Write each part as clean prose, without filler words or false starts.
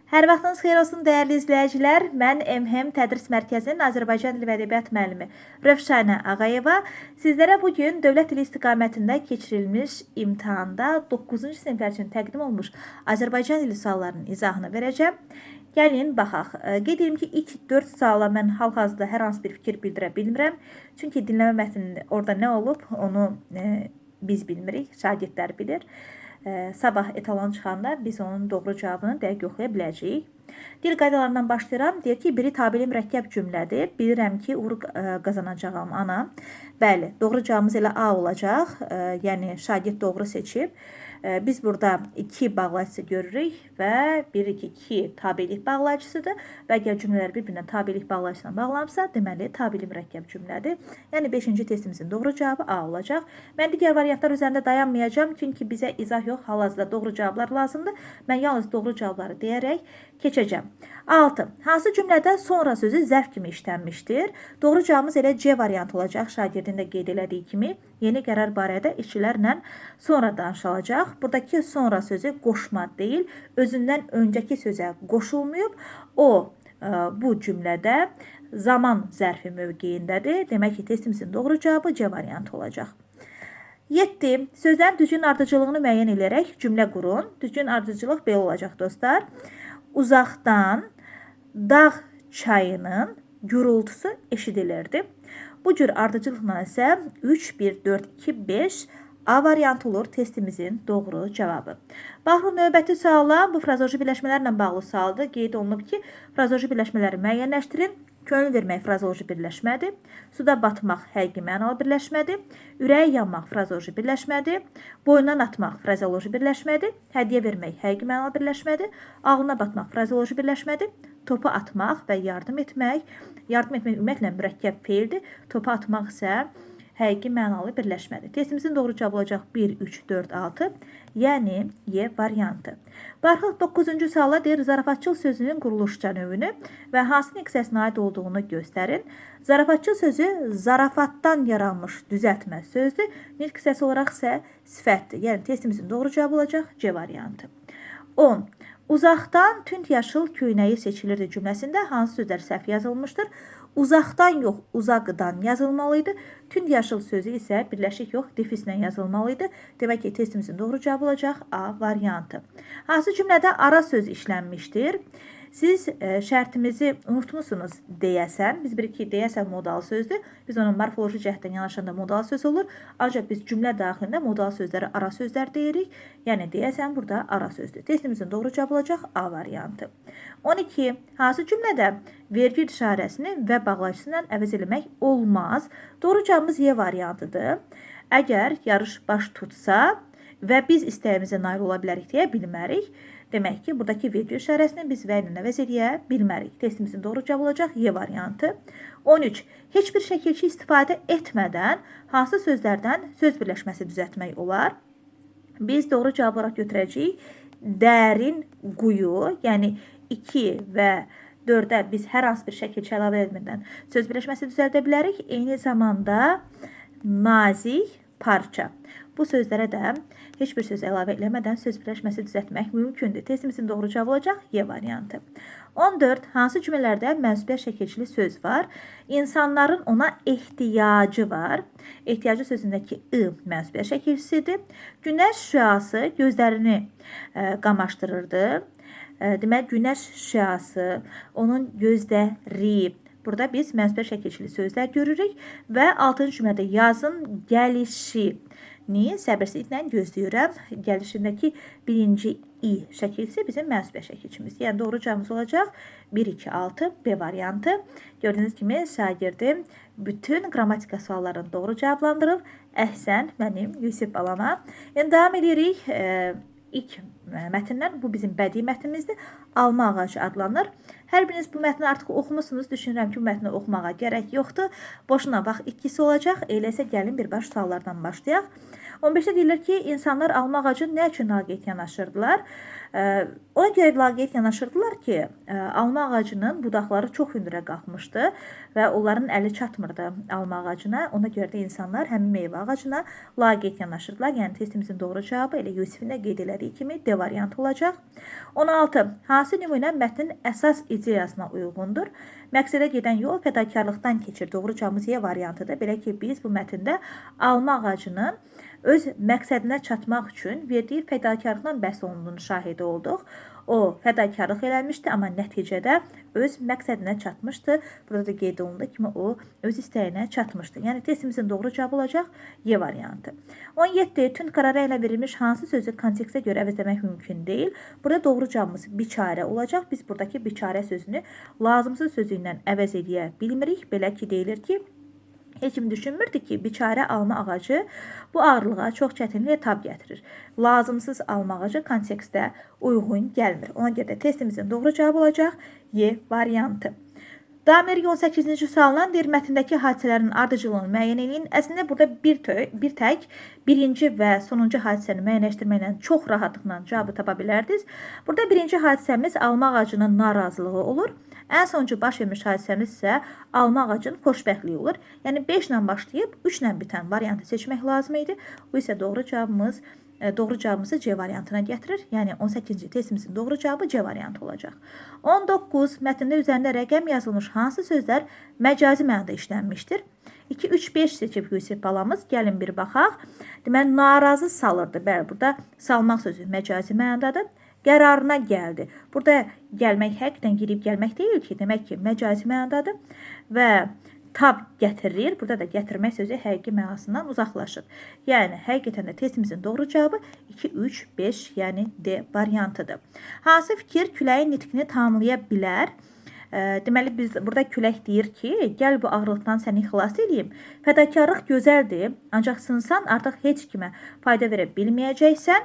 Hər vaxtınız xeyir olsun dəyərli izləyicilər. Mən MHM Tədris Mərkəzinin Azərbaycan Dili və Ədəbiyyat müəllimi Rövşənə Ağayeva sizlərə bugün dövlət dili istiqamətində keçirilmiş imtahanda 9-cu siniflər üçün təqdim olmuş Azərbaycan dili suallarının izahını verəcəm. Gəlin baxaq. Qeyd edim ki, ilk 4 suala mən hal-hazırda hər hansı bir fikir bildirə bilmirəm. Çünki dinləmə mətnində orada nə olub, onu biz bilmirik, şagirdlər bilir. Sabah etalon çıxanda biz onun doğru cavabını dəqiq yoxlaya biləcəyik. Dil qaydalarından başlayıram. Deyir ki, biri tabeli mürəkkəb cümlədir. Bilirəm ki, uğur qazanacağam ana. Bəli, doğru cavabımız elə A olacaq. Yəni, şagird doğru seçib. Biz burada 2 bağlayıcısı görürük və 1-2 tabelik bağlayıcısıdır. Və əgər cümlələr bir-birinə tabelik bağlayıcısına bağlanırsa, deməli, tabeli mürəkkəb cümlədir. Yəni, 5-ci testimizin doğru cavabı A olacaq. Mən digər variantlar üzərində dayanmayacağım, çünki bizə izah yox, hal-hazırda doğru cavablar lazımdır. Mən yalnız doğru cavabları deyərək keçəcəm. 6. Hansı cümlədə sonra sözü zərf kimi işlənmişdir? Doğru cavabımız elə C variantı olacaq. Şagirdin də qeyd elədiyi kimi, yeni qərar barədə işçilərlə sonra danışılacaq. Buradakı sonra sözü qoşma deyil, özündən öncəki sözə qoşulmayıb. O, bu cümlədə zaman zərfi mövqeyindədir. Demək ki, testimizin doğru cavabı C variantı olacaq. 7. Sözlərin düzgün ardıcıllığını müəyyən edərək cümlə qurun. Düzgün ardıcıllıq belə olacaq dostlar. Uzaqdan dağ çayının gürültüsü eşidilirdi. Bu cür ardıcılıqla isə 3, 1, 4, 2, 5 A variantı olur testimizin doğru cavabı. Baxın, növbəti suala bu frazoloji birləşmələrlə bağlı sualdır. Qeyd olunub ki, frazoloji birləşmələri müəyyənləşdirin. Könül vermək frazoloji birləşmədir. Suda batmaq həqiqi mənalı birləşmədir. Ürəyi yanmaq frazoloji birləşmədir. Boyundan atmaq frazoloji birləşmədir. Hədiyyə vermək həqiqi mənalı birləşmədir. Ağlına batmaq frazoloji birləşmədir. Topu atmaq və yardım etmək ümumiyyətlə mürəkkəb feildir. Topu atmaq isə həqiqi mənalı birləşmədir. Testimizin doğru cavabı olacaq 1, 3, 4, 6. Yəni Y variantı. Baxıq 9-cu suala deyir, zarafatçıl sözünün quruluşca növünü və hansı hissəsinə aid olduğunu göstərin. Zarafatçıl sözü zarafatdan yaranmış düzəltmə sözdür. Nitq hissəsi olaraq isə sifətdir. Yəni testimizin doğru cavabı olacaq C variantı. 10. Uzaqdan tünd yaşıl köynəyi seçilirdi cümləsində hansı sözlər səhv yazılmışdır? Uzaqdan yox, uzaqdan yazılmalıydı. Tünd yaşıl sözü isə birləşik yox, defislə yazılmalıydı. Demək ki, testimizin doğru cavabı olacaq A variantı. Hansı cümlədə ara söz işlənmişdir? Siz şərtimizi unutmuşsunuz deyəsən. Biz bilik ki, deyəsən modal sözdür. Biz onun morfoloji cəhətdən yanaşanda modal söz olur. Ancaq biz cümlə daxilində modal sözləri ara sözlər deyirik. Yəni deyəsən burada ara sözdür. Testimizin doğru cavabı olacaq A variantı. 12. Hansı cümlədə vergül işarəsini və bağlayıcısından əvəz eləmək olmaz? Doğru cavabımız Y variantıdır. Əgər yarış baş tutsa və biz istəyimizə nail ola bilərik deyə bilmərik. Demək ki, buradakı vergül işarəsini biz və ilə əvəz eləyə bilmərik. Testimizin doğru cavabı olacaq Y variantı. 13. Heç bir şəkilçi istifadə etmədən hansı sözlərdən söz birləşməsi düzəltmək olar? Biz doğru cavab olaraq götürəcəyik. Dərin quyu, yəni 2 və 4-ə biz hər hansı bir şəkilçi əlavə etmədən söz birləşməsi düzəldə bilərik. Eyni zamanda nazik parça. Bu sözlərə də heç bir söz əlavə eləmədən söz birləşməsi düzəltmək mümkündür. Testimizin doğru cavabı olacaq Y variantı. 14. Hansı cümlələrdə mənsubiyyət şəkilçili söz var? İnsanların ona ehtiyacı var. Ehtiyacı sözündəki I mənsubiyyət şəkilçisidir. Günəş şüası gözlərini qamaşdırırdı. Demək, günəş şüası, onun gözləri. Burada biz mənsubiyyət şəkilçili sözlər görürük və 6-cı cümlədə yazın gəlişini səbirsizliklə gözləyirəm. Gəlişindəki birinci I şəkilsi bizim mənsubiyyət şəkilçimiz. Yəni doğru cavabımız olacaq 1, 2, 6 B variantı. Gördüyünüz kimi şagirdim bütün qrammatika suallarını doğru cavablandırıb. Əhsən mənim Yusif balama. Yəni davam edirik. İlk mətndən, bu bizim bədii mətnimizdir. Alma ağacı adlanır. Hər biriniz bu mətni artıq oxumusunuz. Düşünürəm ki, bu mətni oxumağa gərək yoxdur. Boşuna bax, ikisi olacaq. Eləsə gəlin birbaş suallardan başlayaq. 15-də deyilir ki, insanlar alma ağacı nə üçün laqeyd yanaşırdılar? Ona görə laqeyd yanaşırdılar ki, alma ağacının budaqları çox hündürə qalxmışdı və onların əli çatmırdı alma ağacına. Ona görə də insanlar həmin meyvə ağacına laqeyd yanaşırdılar. Yəni testimizin doğru cavabı elə Yusifin də qeyd elədiyi kimi D variantı olacaq. 16. Hansı nümunə mətnin əsas ideyasına uyğundur? Məqsədə gedən yol fədakarlıqdan keçir. Doğru cavabımız E variantıdır. Belə ki, biz bu mətndə alma ağacının öz məqsədinə çatmaq üçün verdiyi fədakarlıqdan bəhs olunduğunu şahidi olduq. O fədakarlıq eləmişdi, amma nəticədə öz məqsədinə çatmışdı. Burada da qeyd olunduğu kimi o öz istəyinə çatmışdı. Yəni testimizin doğru cavabı olacaq Y variantı. 17. Tünd qərara ilə verilmiş hansı sözü kontekstə görə əvəzləmək mümkün deyil? Burada doğru cavabımız biçarə olacaq. Biz buradakı biçarə sözünü lazımsız sözü ilə əvəz edə bilmirik. Belə ki, deyilir ki, heç kim düşünmürdü ki, biçarə alma ağacı bu ağırlığa çox çətinliklə tab gətirir. Lazımsız alma ağacı kontekstə uyğun gəlmir. Ona görə də testimizin doğru cavabı olacaq Y variantı. Daim 18-ci sualdan deyir, mətndəki hadisələrin ardıcılığını müəyyən edin. Əslində burada bir tək birinci və sonuncu hadisəni müəyyənləşdirməklə çox rahatlıqla cavabı tapa bilərdiniz. Burada birinci hadisəmiz alma ağacının narazılığı olur. Ən sonuncu baş vermiş hadisəmiz isə alma ağacının xoşbəxtliyi olur. Yəni 5 ilə başlayıb 3 ilə bitən variantı seçmək lazım idi. Bu isə doğru cavabımızı C variantına gətirir. Yəni 18-ci testimizin doğru cavabı C variantı olacaq. 19. Mətndə üzərində rəqəm yazılmış hansı sözlər məcazi mənada işlənmişdir? 2, 3, 5 seçib Yusif balamız. Gəlin bir baxaq. Deməli, narazı salırdı. Bəli, burada salmaq sözü məcazi mənadadır. Qərarına gəldi. Burada gəlmək həqiqətən girib gəlmək deyil ki, demək ki, məcazi mənadadır və tab gətirir. Burada da gətirmək sözü həqiqi mənasından uzaqlaşır. Yəni, həqiqətən də testimizin doğru cavabı 2, 3, 5, yəni D variantıdır. Hansı fikir küləyin nitqini tamamlaya bilər? Deməli, biz burada külək deyir ki, gəl bu ağırlıqdan səni xilas edeyim. Fədakarlıq gözəldir, ancaq sınsan artıq heç kimə fayda verə bilməyəcəksən.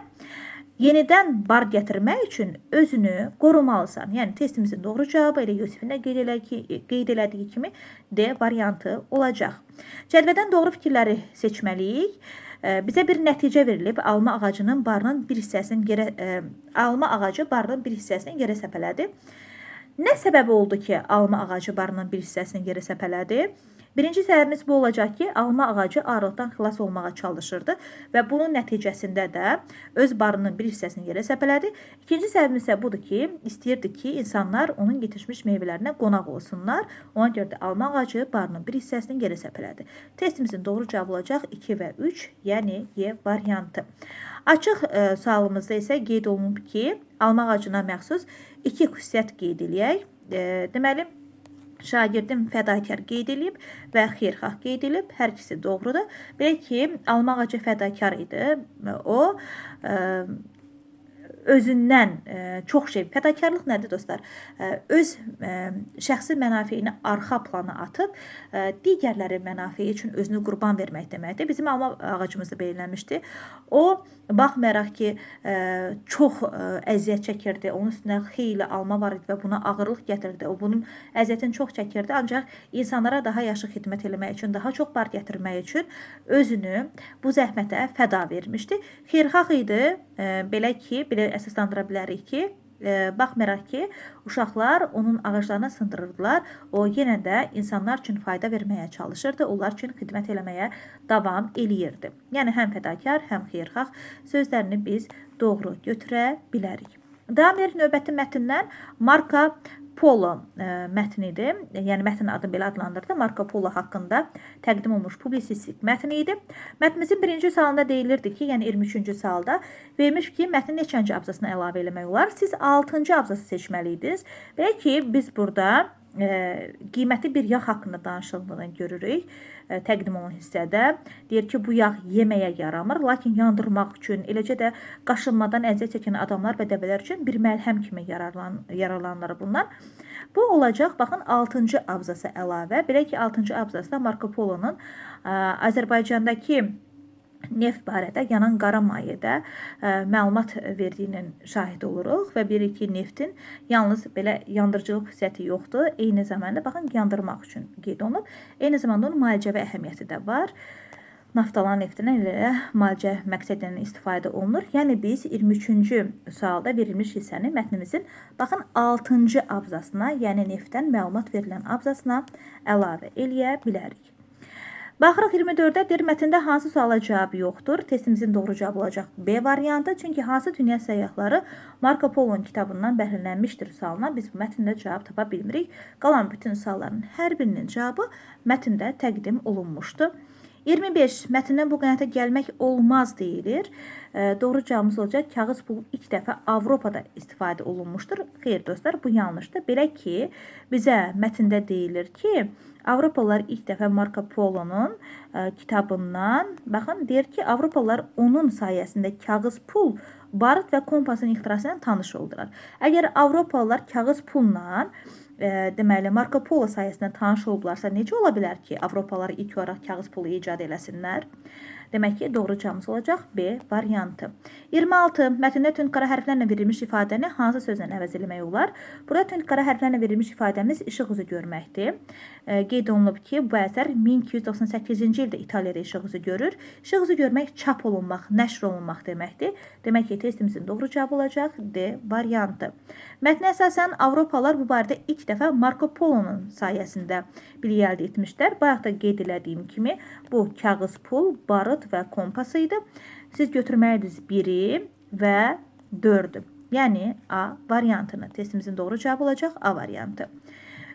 Yenidən bar gətirmək üçün özünü qorumalısan. Yəni, testimizin doğru cavabı elə Yusifin də qeyd elədiyi kimi D variantı olacaq. Cədvəldən doğru fikirləri seçməliyik. Bizə bir nəticə verilib. Alma ağacı barının bir hissəsini yerə səpələdi. Nə səbəbi oldu ki, alma ağacı barının bir hissəsini yerə səpələdi? Birinci səbəbimiz bu olacaq ki, alma ağacı ağırlıqdan xilas olmağa çalışırdı və bunun nəticəsində də öz barının bir hissəsini yerə səpələdi. İkinci səbəbimiz isə budur ki, istəyirdi ki, insanlar onun yetişmiş meyvələrinə qonaq olsunlar. Ona görə də alma ağacı barının bir hissəsini yerə səpələdi. Testimizin doğru cavabı olacaq 2 və 3, yəni Y variantı. Açıq sualımızda isə qeyd olunub ki, alma ağacına məxsus 2 xüsusiyyət qeyd eləyək. Deməli, şagirdim fədakar qeyd edilib və xeyirxah qeyd edilib. Hər ikisi doğrudur. Belə ki, alma ağacı fədakar idi. O, özündən çox şey, fədakarlıq nədir dostlar? Öz şəxsi mənafeyini arxa plana atıb, digərləri mənafeyi üçün özünü qurban vermək deməkdir. Bizim alma ağacımızda belirlənmişdi. O, baxmayaraq ki, çox əziyyət çəkirdi, onun üstünə xeyli alma var idi və buna ağırlıq gətirdi. O, bunun əziyyətini çox çəkirdi, ancaq insanlara daha yaxşı xidmət eləmək üçün, daha çox bar gətirmək üçün özünü bu zəhmətə fəda vermişdi. Xeyirxah idi, belə ki, əsaslandıra bilərik ki, baxmayaraq ki, uşaqlar onun ağaclarına sındırırdılar. O, yenə də insanlar üçün fayda verməyə çalışırdı, onlar üçün xidmət eləməyə davam eləyirdi. Yəni, həm fədakar, həm xeyirxah sözlərini biz doğru götürə bilərik. Davam edir növbəti mətndən Marco Polo mətnidir. Yəni, mətnin adı belə adlandırdı. Marco Polo haqqında təqdim olmuş publisistik mətn idi. Mətnimizin birinci sualında deyilirdi ki, yəni 23-cü sualda vermiş ki, mətnin neçənci abzasına əlavə eləmək olar? Siz 6-cı abzası seçməliydiniz. Belə ki, biz burada qiymətli bir yağ haqqında danışıldığını görürük. Təqdim olunan hissədə deyir ki, bu yağ yeməyə yaramır, lakin yandırmaq üçün, eləcə də qaşınmadan əziyyət çəkən adamlar və dəvələr üçün bir məlhəm kimi yararlanır bunlar. Bu olacaq, baxın, 6-cı abzasa əlavə. Belə ki, 6-cı abzasda Marco Polo'nun Azərbaycandakı neft barədə, yanan qara mayedə məlumat verdiyinin şahid oluruq və bilirik ki, neftin yalnız belə yandırıcılıq xüsusiyyəti yoxdur. Eyni zamanda, baxın, yandırmaq üçün qeyd olunub. Eyni zamanda onun müalicəvi əhəmiyyəti də var. naftalan neftindən ilə müalicə məqsədilə istifadə olunur. Yəni biz 23-cü sualda verilmiş hissəni mətnimizin baxın 6-cı abzasına, yəni neftdən məlumat verilən abzasına əlavə eləyə bilərik. Baxırıq 24-də deyir, mətndə hansı suala cavab yoxdur? Testimizin doğru cavabı olacaq B variantı. Çünki hansı dünya səyyahları Marco Polo'nun kitabından bəhrələnmişdir sualına biz bu mətndə cavab tapa bilmirik. Qalan bütün sualların hər birinin cavabı mətndə təqdim olunmuşdur. 25. Mətndən bu qənaətə gəlmək olmaz deyilir. Doğru cavabımız olacaq. Kağız pul ilk dəfə Avropada istifadə olunmuşdur. Xeyr dostlar, bu yanlışdır. Belə ki, bizə mətndə deyilir ki, Avropalılar ilk dəfə Marco Polo'nun kitabından, baxın, deyir ki, Avropalılar onun sayəsində kağız pul, barıt və kompasın ixtirasıyla tanış oldular. Əgər Avropalılar kağız pulla deməli, Marco Polo sayəsində tanış olublarsa, necə ola bilər ki, Avropalılar ilk olaraq kağız pulu icad eləsinlər? Demək ki, doğru cavabımız olacaq B variantı. 26. Mətndə tünd qara hərflərlə verilmiş ifadəni hansı sözlə əvəz eləmək olar? Burada tünd qara hərflərlə verilmiş ifadəmiz işıq üzü görməkdir. Qeyd olunub ki, bu əsər 1298-ci ildə İtaliyada işıq üzü görür. İşıq üzü görmək çap olunmaq, nəşr olunmaq deməkdir. Demək ki, testimizin doğru cavabı olacaq D variantı. Mətnə əsasən Avropalılar bu barədə ilk dəfə Marco Polo'nun sayəsində bilik əldə etmişlər. Bayaq da qeyd elədiyim kimi bu kağız pul, barıt və kompas idi. Siz götürməliydiniz 1-i və 4-ü. Yəni A variantını. Testimizin doğru cavabı olacaq A variantı.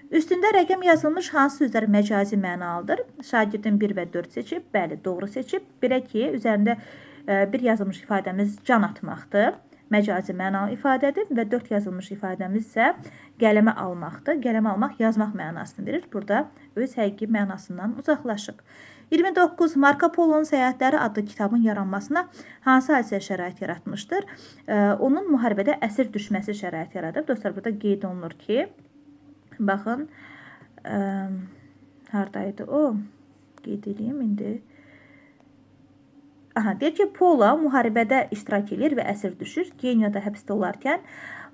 Üstündə rəqəm yazılmış hansı sözlər məcazi mənalıdır? Şagirdin 1 və 4 seçib, bəli, doğru seçib. Belə ki, üzərində bir yazılmış ifadəmiz can atmaqdır. Məcazi mənalı ifadədir və 4 yazılmış ifadəmiz isə qələmə almaqdır. Qələmə almaq yazmaq mənasını verir. Burada öz həqiqi mənasından uzaqlaşıb. 29. Marco Polo'nun Səyahətləri adlı kitabın yaranmasına hansı hadisə şərait yaratmışdır? Onun müharibədə əsir düşməsi şərait yaradıb. Dostlar, burada qeyd olunur ki, baxın, haradaydı o? Qeyd edeyim indi. Deyir ki, Polo müharibədə iştirak edir və əsir düşür. Geniyada həbsdə olarkən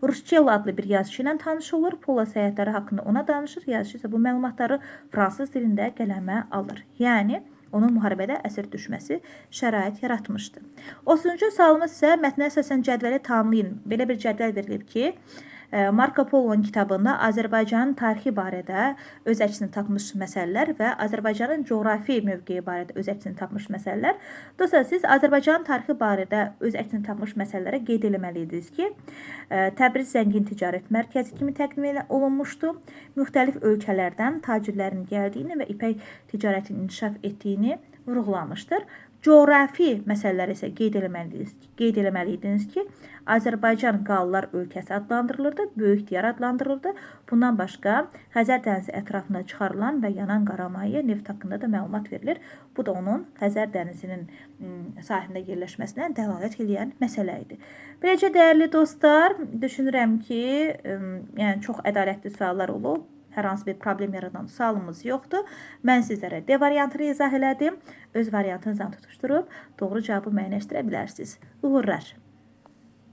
Rusçello adlı bir yazıcı ilə tanış olur. Polo səyahətləri haqqında ona danışır. Yazıcı isə bu məlumatları fransız dilində qələmə alır. Yəni, onun müharibədə əsir düşməsi şərait yaratmışdı. 30-cu sualımız isə mətnə əsasən cədvəli tanımlayın. Belə bir cədvəl verilib ki, Marco Polo'nun kitabında Azərbaycanın tarixi barədə öz əksini tapmış məsələlər və Azərbaycanın coğrafi mövqeyi barədə öz əksini tapmış məsələlər. Dostlar, siz Azərbaycanın tarixi barədə öz əksini tapmış məsələlərə qeyd eləməliydiniz ki, Təbriz zəngin ticarət mərkəzi kimi təqdim olunmuşdu. Müxtəlif ölkələrdən tacirlərin gəldiyini və ipək ticarətinin inkişaf etdiyini vurğulamışdır. Coğrafi məsələlər isə qeyd eləməliydiniz ki, Azərbaycan Qallar ölkəsi adlandırılırdı, böyük diyar adlandırılırdı. Bundan başqa, Xəzər dənizi ətrafında çıxarılan və yanan qaramayı neft haqqında da məlumat verilir. Bu da onun Xəzər dənizinin sahilində yerləşməsinə dəlalət edən məsələ idi. Beləcə, dəyərli dostlar, düşünürəm ki, yəni çox ədalətli suallar olub. Hər hansı bir problem yaradan sualımız yoxdur. Mən sizlərə D variantını izah elədim. Öz variantınızdan tutuşdurub doğru cavabı müəyyənləşdirə bilərsiniz. Uğurlar!